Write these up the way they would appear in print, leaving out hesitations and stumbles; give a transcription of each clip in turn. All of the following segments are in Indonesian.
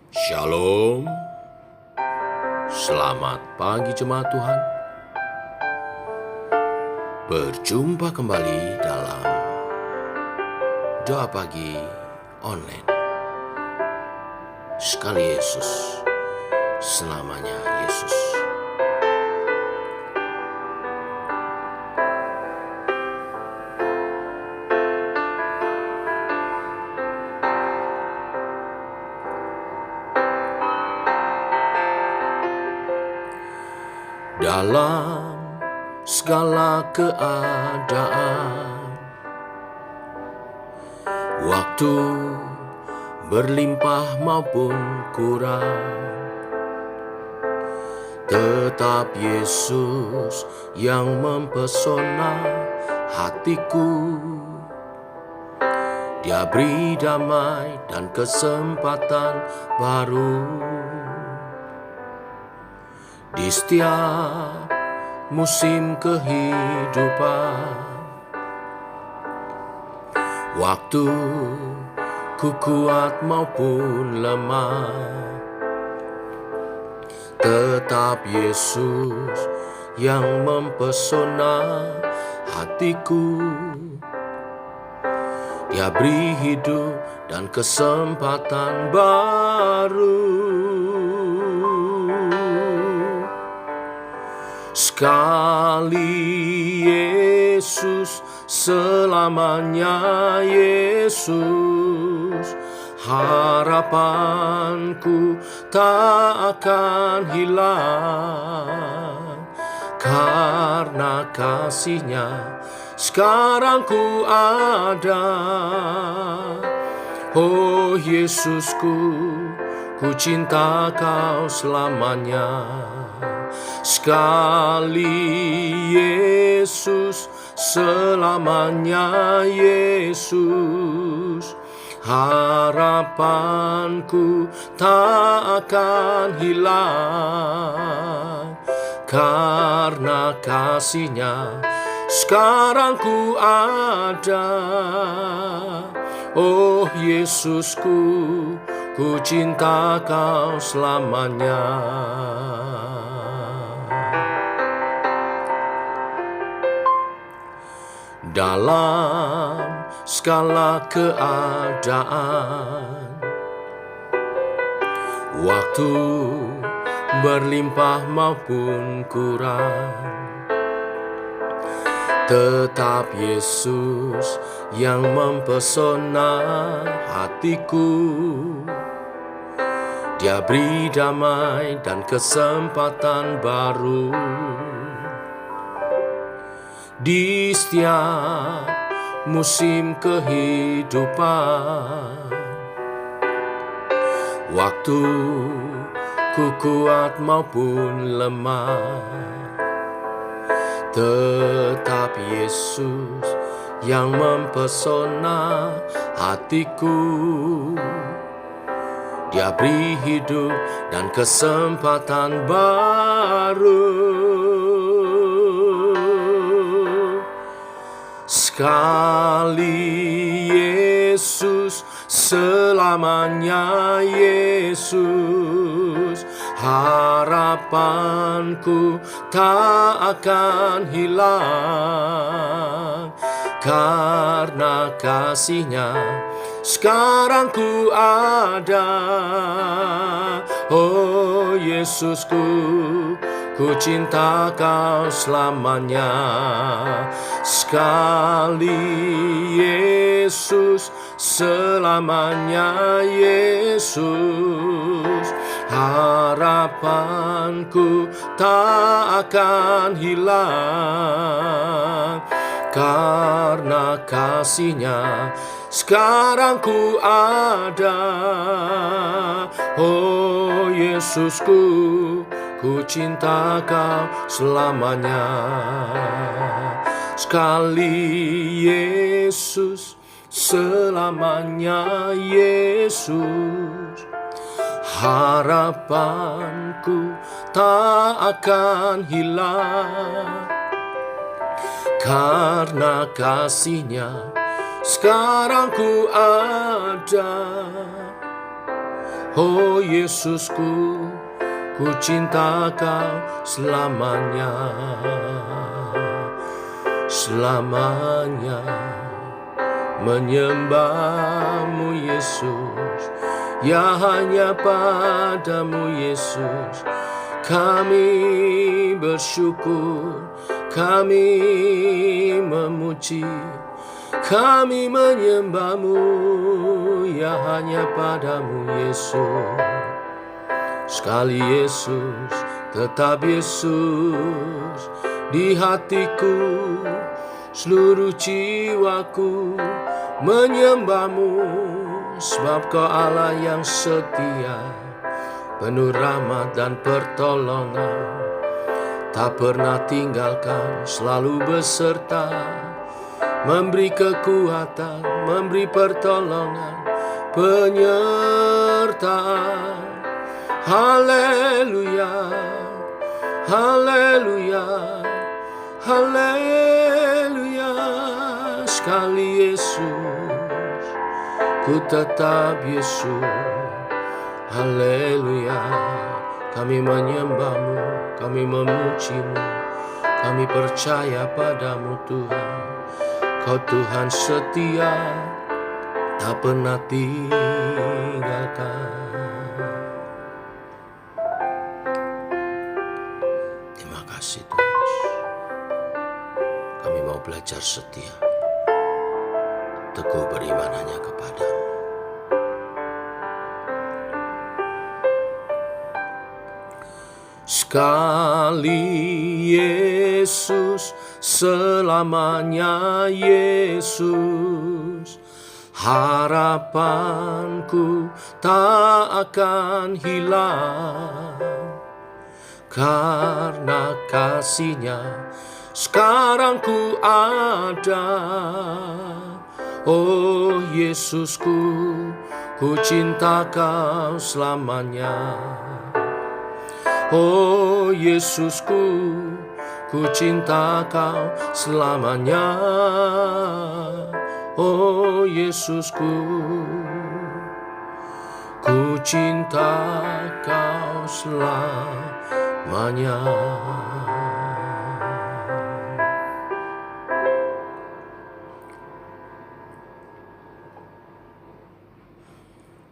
Shalom, selamat pagi jemaat Tuhan. Berjumpa kembali dalam doa pagi online. Sekali Yesus, selamanya Yesus. Dalam segala keadaan, waktu berlimpah maupun kurang, tetap Yesus yang mempesona hatiku. Dia beri damai dan kesempatan baru di setiap musim kehidupan. Waktu ku kuat maupun lemah, tetap Yesus yang mempesona hatiku. Dia beri hidup dan kesempatan baru. Sekali Yesus, selamanya Yesus. Harapanku tak akan hilang, karena kasih-Nya sekarang ku ada. Oh Yesusku, ku cinta Kau selamanya. Sekali Yesus, selamanya Yesus. Harapanku tak akan hilang, karena kasih-Nya sekarang ku ada. Oh Yesusku, ku cinta Kau selamanya. Dalam segala keadaan, waktu berlimpah maupun kurang, tetap Yesus yang mempesona hatiku. Dia beri damai dan kesempatan baru di setiap musim kehidupan. Waktu ku kuat maupun lemah, tetap Yesus yang mempesona hatiku. Dia beri hidup dan kesempatan baru. Sekali Yesus, selamanya Yesus. Harapanku tak akan hilang, karena kasih-Nya sekarang ku ada. Oh Yesusku, ku cinta Kau selamanya. Sekali Yesus, selamanya Yesus. Harapanku tak akan hilang, karena kasih-Nya sekarang ku ada. Oh Yesusku, ku cinta Kau selamanya. Sekali Yesus, selamanya Yesus. Harapanku tak akan hilang, karena kasih-Nya sekarang ku ada. Oh Yesusku, ku cinta Kau selamanya. Selamanya menyembah-Mu Yesus, ya hanya padamu Yesus kami bersyukur, kami memuji, kami menyembah-Mu, ya hanya padamu Yesus. Sekali Yesus, tetap Yesus di hatiku, seluruh jiwaku menyembah-Mu, sebab Kau Allah yang setia, penuh rahmat dan pertolongan, tak pernah tinggalkan, selalu beserta, memberi kekuatan, memberi pertolongan, penyertaan. Haleluya, haleluya, haleluya. Sekali Yesus, ku tetap Yesus. Haleluya. Kami menyembah-Mu, kami memuji-Mu, kami percaya padamu Tuhan. Kau Tuhan setia, tak pernah tinggalkan. Terima kasih Tuhan. Kami mau belajar setia, teguh beriman hanya kepadamu. Sekali Yesus, selamanya Yesus, harapanku tak akan hilang, karena kasih-Nya sekarang ku ada. Oh Yesusku, ku cinta Kau selamanya. Oh Yesusku, ku cinta Kau selamanya. Oh Yesusku, ku cinta Kau selamanya.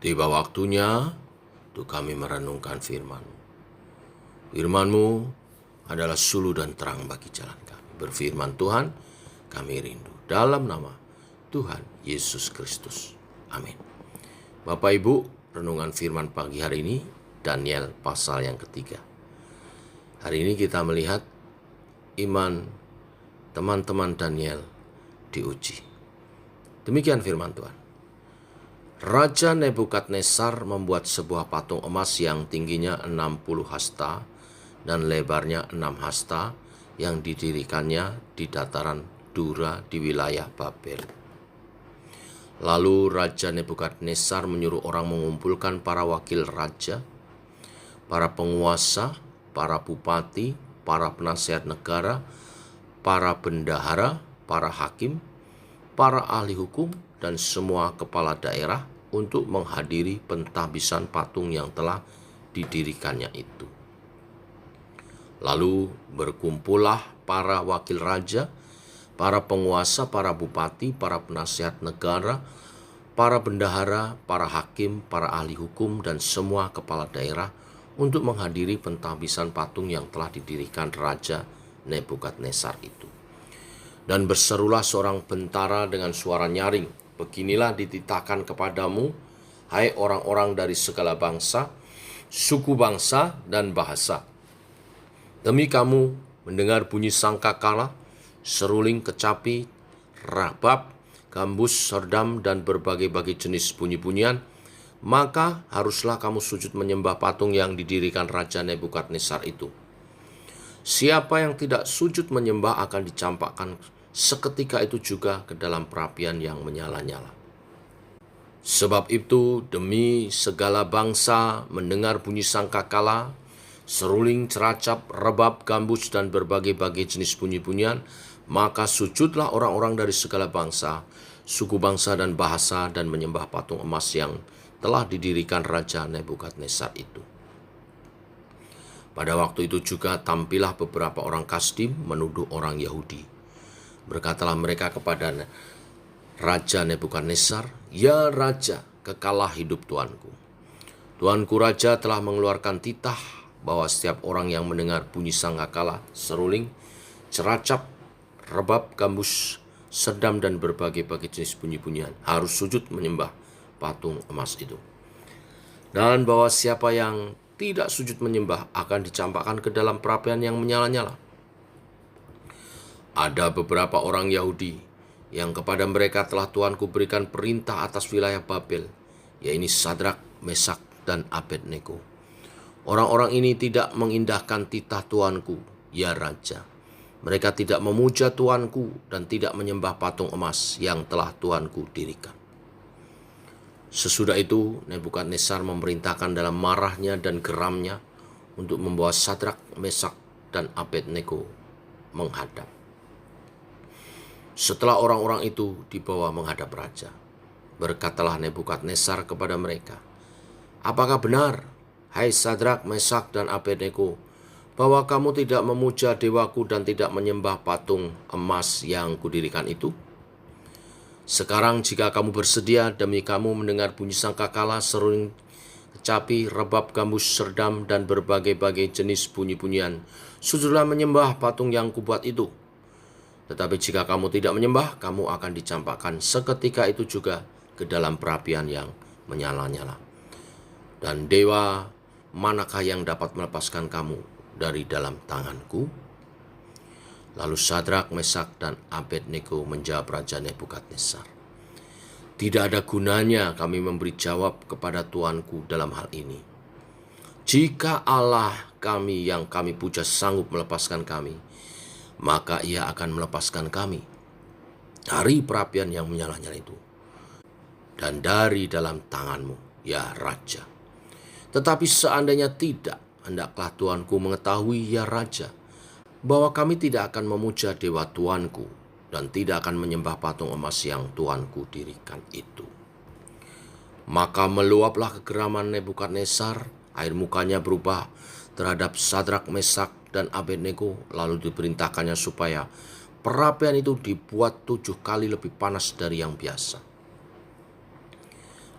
Tiba waktunya untuk kami merenungkan firman-Mu. Firman-Mu adalah suluh dan terang bagi jalan kami. Berfirman Tuhan, kami rindu. Dalam nama Tuhan Yesus Kristus. Amin. Bapak Ibu, renungan firman pagi hari ini, Daniel pasal yang ketiga. Hari ini kita melihat iman teman-teman Daniel diuji. Demikian firman Tuhan. Raja Nebukadnezar membuat sebuah patung emas yang tingginya 60 hasta dan lebarnya 6 hasta yang didirikannya di dataran Dura di wilayah Babel. Lalu Raja Nebukadnezar menyuruh orang mengumpulkan para wakil raja, para penguasa, para bupati, para penasihat negara, para bendahara, para hakim, para ahli hukum, dan semua kepala daerah untuk menghadiri pentahbisan patung yang telah didirikannya itu. Lalu berkumpullah para wakil raja, para penguasa, para bupati, para penasihat negara, para bendahara, para hakim, para ahli hukum, dan semua kepala daerah untuk menghadiri pentahbisan patung yang telah didirikan Raja Nebukadnezar itu. Dan berserulah seorang bentara dengan suara nyaring, beginilah dititahkan kepadamu, hai orang-orang dari segala bangsa, suku bangsa, dan bahasa. Demi kamu mendengar bunyi sangkakala, seruling, kecapi, rabab, gambus, serdam, dan berbagai-bagai jenis bunyi-bunyian, maka haruslah kamu sujud menyembah patung yang didirikan Raja Nebukadnezar itu. Siapa yang tidak sujud menyembah akan dicampakkan seketika itu juga ke dalam perapian yang menyala-nyala. Sebab itu, demi segala bangsa mendengar bunyi sangkakala, seruling, ceracap, rebab, gambus, dan berbagai-bagai jenis bunyi-bunyian, maka sujudlah orang-orang dari segala bangsa, suku bangsa, dan bahasa, dan menyembah patung emas yang telah didirikan Raja Nebukadnezar itu. Pada waktu itu juga tampillah beberapa orang Kasdim menuduh orang Yahudi. Berkatalah mereka kepada Raja Nebukadnezar, "Ya Raja, kekalah hidup Tuanku. Tuanku Raja telah mengeluarkan titah bahwa setiap orang yang mendengar bunyi sangkakala, seruling, ceracap, rebab, gambus, sedam, dan berbagai-bagai jenis bunyi-bunyian harus sujud menyembah patung emas itu. Dan bahwa siapa yang tidak sujud menyembah akan dicampakkan ke dalam perapian yang menyala-nyala. Ada beberapa orang Yahudi yang kepada mereka telah Tuanku berikan perintah atas wilayah Babel, yaitu Sadrak, Mesak, dan Abednego. Orang-orang ini tidak mengindahkan titah Tuanku, ya Raja. Mereka tidak memuja Tuanku dan tidak menyembah patung emas yang telah Tuanku dirikan." Sesudah itu, Nebukadnezar memerintahkan dalam marahnya dan geramnya untuk membawa Sadrak, Mesak, dan Abednego menghadap. Setelah orang-orang itu dibawa menghadap raja, berkatalah Nebukadnezar kepada mereka, "Apakah benar, hai Sadrak, Mesak, dan Abednego, bahwa kamu tidak memuja dewaku dan tidak menyembah patung emas yang kudirikan itu? Sekarang jika kamu bersedia demi kamu mendengar bunyi sangkakala, seruling, kecapi, rebab, gambus, serdam, dan berbagai-bagai jenis bunyi-bunyian, sujudlah menyembah patung yang kubuat itu. Tetapi jika kamu tidak menyembah, kamu akan dicampakkan seketika itu juga ke dalam perapian yang menyala-nyala. Dan dewa manakah yang dapat melepaskan kamu dari dalam tanganku?" Lalu Sadrak, Mesak, dan Abednego menjawab Raja Nebukadnezar, "Tidak ada gunanya kami memberi jawab kepada Tuanku dalam hal ini. Jika Allah kami yang kami puja sanggup melepaskan kami, maka ia akan melepaskan kami dari perapian yang menyala-nyala itu dan dari dalam tanganmu, ya Raja. Tetapi seandainya tidak, hendaklah Tuanku mengetahui, ya Raja, bahwa kami tidak akan memuja dewa Tuanku dan tidak akan menyembah patung emas yang Tuanku dirikan itu." Maka meluaplah kegeraman Nebukadnezar, air mukanya berubah terhadap Sadrak, Mesak, dan Abednego, lalu diperintahkannya supaya perapian itu dibuat 7 kali lebih panas dari yang biasa.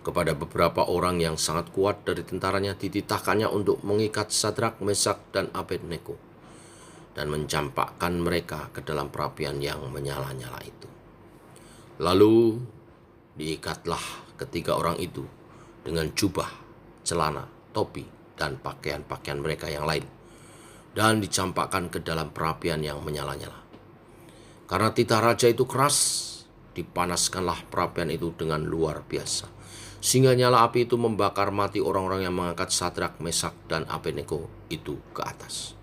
Kepada beberapa orang yang sangat kuat dari tentaranya dititahkannya untuk mengikat Sadrak, Mesak, dan Abednego dan mencampakkan mereka ke dalam perapian yang menyala-nyala itu. Lalu diikatlah ketiga orang itu dengan jubah, celana, topi, dan pakaian-pakaian mereka yang lain, dan dicampakkan ke dalam perapian yang menyala-nyala. Karena titah raja itu keras, dipanaskanlah perapian itu dengan luar biasa, sehingga nyala api itu membakar mati orang-orang yang mengangkat Sadrak, Mesak, dan Abednego itu ke atas.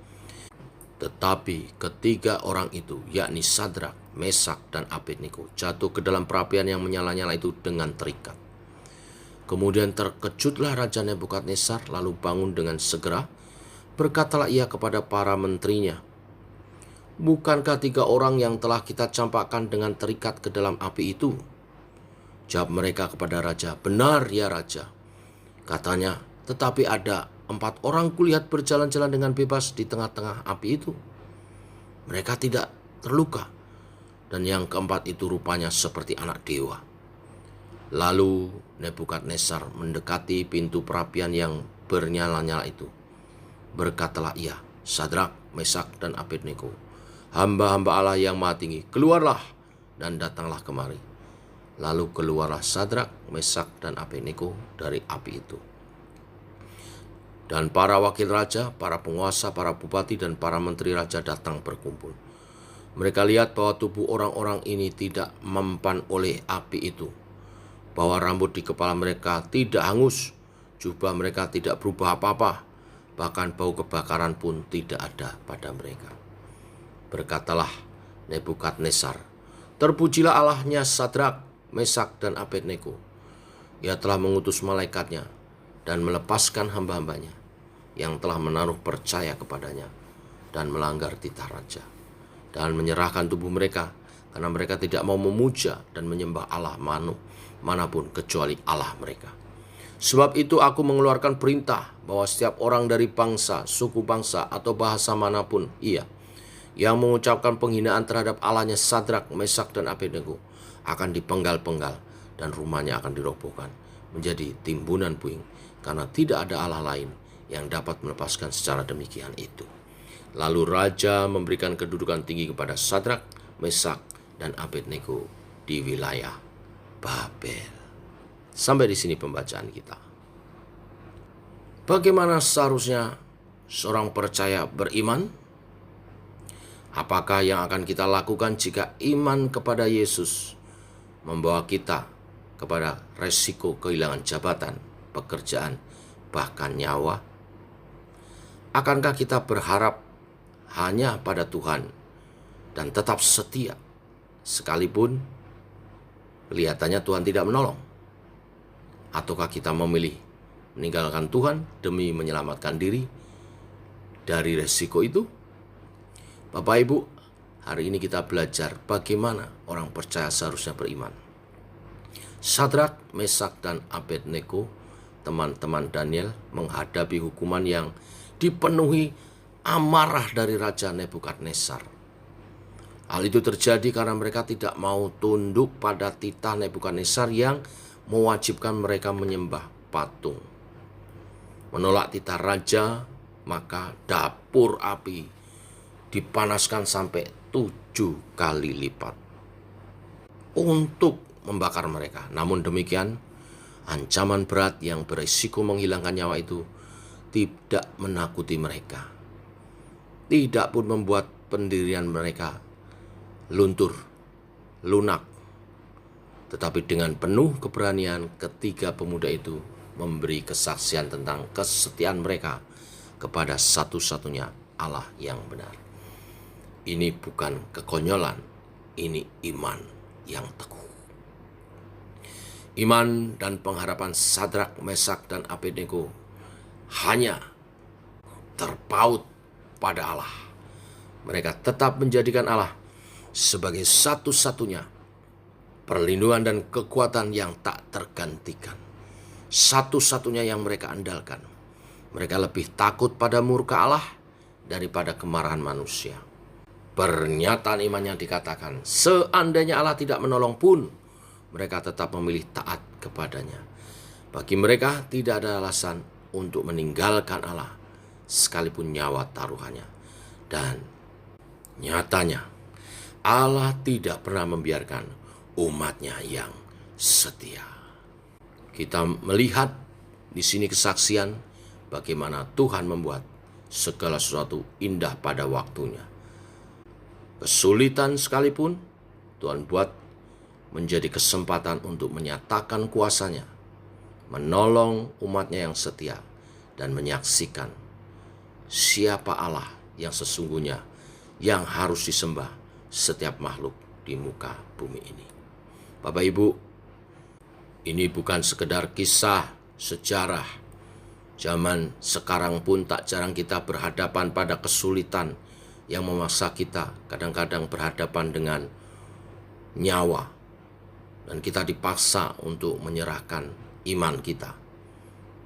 Tetapi ketiga orang itu, yakni Sadrak, Mesak, dan Abednego, jatuh ke dalam perapian yang menyala-nyala itu dengan terikat. Kemudian terkejutlah Raja Nebukadnezar, lalu bangun dengan segera. Berkatalah ia kepada para menterinya, "Bukankah 3 orang yang telah kita campakkan dengan terikat ke dalam api itu?" Jawab mereka kepada raja, "Benar, ya Raja." Katanya, "Tetapi ada 4 orang kulihat berjalan-jalan dengan bebas di tengah-tengah api itu. Mereka tidak terluka, dan yang keempat itu rupanya seperti anak dewa." Lalu Nebukadnezar mendekati pintu perapian yang bernyala-nyala itu. Berkatalah ia, "Sadrak, Mesak, dan Abednego, hamba-hamba Allah yang Maha Tinggi, keluarlah dan datanglah kemari." Lalu keluarlah Sadrak, Mesak, dan Abednego dari api itu. Dan para wakil raja, para penguasa, para bupati, dan para menteri raja datang berkumpul. Mereka lihat bahwa tubuh orang-orang ini tidak mempan oleh api itu, bahwa rambut di kepala mereka tidak hangus, jubah mereka tidak berubah apa-apa, bahkan bau kebakaran pun tidak ada pada mereka. Berkatalah Nebukadnezar, "Terpujilah Allahnya Sadrak, Mesak, dan Abednego. Ia telah mengutus malaikatnya dan melepaskan hamba-hambanya yang telah menaruh percaya kepadanya dan melanggar titah raja, dan menyerahkan tubuh mereka karena mereka tidak mau memuja dan menyembah Allah manapun kecuali Allah mereka. Sebab itu aku mengeluarkan perintah bahwa setiap orang dari bangsa, suku bangsa, atau bahasa manapun yang mengucapkan penghinaan terhadap Allahnya Sadrak, Mesak, dan Abednego akan dipenggal-penggal dan rumahnya akan dirobohkan menjadi timbunan puing, karena tidak ada Allah lain yang dapat melepaskan secara demikian itu. Lalu raja memberikan kedudukan tinggi kepada Sadrak, Mesak, dan Abednego di wilayah Babel. Sampai di sini pembacaan kita. Bagaimana seharusnya seorang percaya beriman? Apakah yang akan kita lakukan jika iman kepada Yesus membawa kita kepada resiko kehilangan jabatan, pekerjaan, bahkan nyawa? Akankah kita berharap hanya pada Tuhan dan tetap setia sekalipun kelihatannya Tuhan tidak menolong? Ataukah kita memilih meninggalkan Tuhan demi menyelamatkan diri dari resiko itu? Bapak Ibu, hari ini kita belajar bagaimana orang percaya seharusnya beriman. Sadrak, Mesak, dan Abednego, teman-teman Daniel, menghadapi hukuman yang dipenuhi amarah dari Raja Nebukadnezar. Hal itu terjadi karena mereka tidak mau tunduk pada titah Nebukadnezar yang mewajibkan mereka menyembah patung. Menolak titah raja, maka dapur api dipanaskan sampai 7 kali lipat untuk membakar mereka. Namun demikian, ancaman berat yang berisiko menghilangkan nyawa itu tidak menakuti mereka. Tidak pun membuat pendirian mereka luntur, lunak. Tetapi dengan penuh keberanian, ketiga pemuda itu memberi kesaksian tentang kesetiaan mereka kepada satu-satunya Allah yang benar. Ini bukan kekonyolan, ini iman yang teguh. Iman dan pengharapan Sadrak, Mesak, dan Abednego hanya terpaut pada Allah. Mereka tetap menjadikan Allah sebagai satu-satunya perlindungan dan kekuatan yang tak tergantikan. Satu-satunya yang mereka andalkan. Mereka lebih takut pada murka Allah daripada kemarahan manusia. Pernyataan imannya dikatakan, seandainya Allah tidak menolong pun, mereka tetap memilih taat kepadanya. Bagi mereka tidak ada alasan untuk meninggalkan Allah, sekalipun nyawa taruhannya. Dan nyatanya, Allah tidak pernah membiarkan umatnya yang setia. Kita melihat di sini kesaksian bagaimana Tuhan membuat segala sesuatu indah pada waktunya. Kesulitan sekalipun Tuhan buat menjadi kesempatan untuk menyatakan kuasa-Nya, menolong umatnya yang setia, dan menyaksikan siapa Allah yang sesungguhnya yang harus disembah setiap makhluk di muka bumi ini. Bapak Ibu, ini bukan sekedar kisah sejarah. Zaman sekarang pun tak jarang kita berhadapan pada kesulitan yang memaksa kita kadang-kadang berhadapan dengan nyawa. Dan kita dipaksa untuk menyerahkan iman kita.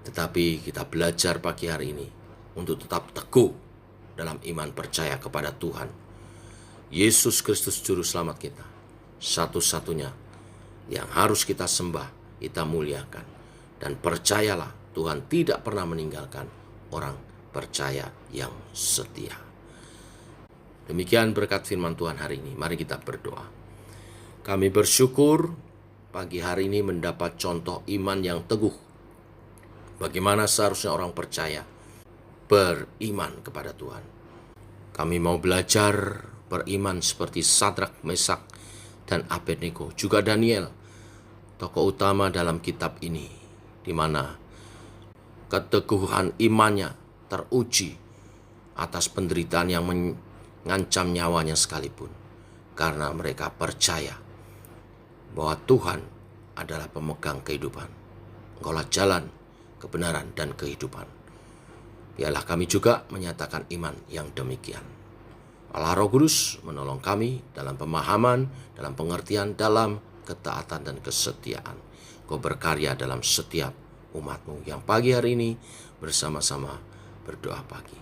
Tetapi kita belajar pagi hari ini untuk tetap teguh dalam iman percaya kepada Tuhan. Yesus Kristus Juru Selamat kita, satu-satunya yang harus kita sembah, kita muliakan. Dan percayalah, Tuhan tidak pernah meninggalkan orang percaya yang setia. Demikian berkat firman Tuhan hari ini. Mari kita berdoa. Kami bersyukur pagi hari ini mendapat contoh iman yang teguh. Bagaimana seharusnya orang percaya beriman kepada Tuhan. Kami mau belajar beriman seperti Sadrak, Mesak, dan Abednego, juga Daniel, tokoh utama dalam kitab ini, di mana keteguhan imannya teruji atas penderitaan yang mengancam nyawanya sekalipun, karena mereka percaya bahwa Tuhan adalah pemegang kehidupan. Engkaulah jalan, kebenaran, dan kehidupan. Biarlah kami juga menyatakan iman yang demikian. Allah Roh Kudus menolong kami dalam pemahaman, dalam pengertian, dalam ketaatan dan kesetiaan. Kau berkarya dalam setiap umat-Mu yang pagi hari ini bersama-sama berdoa pagi.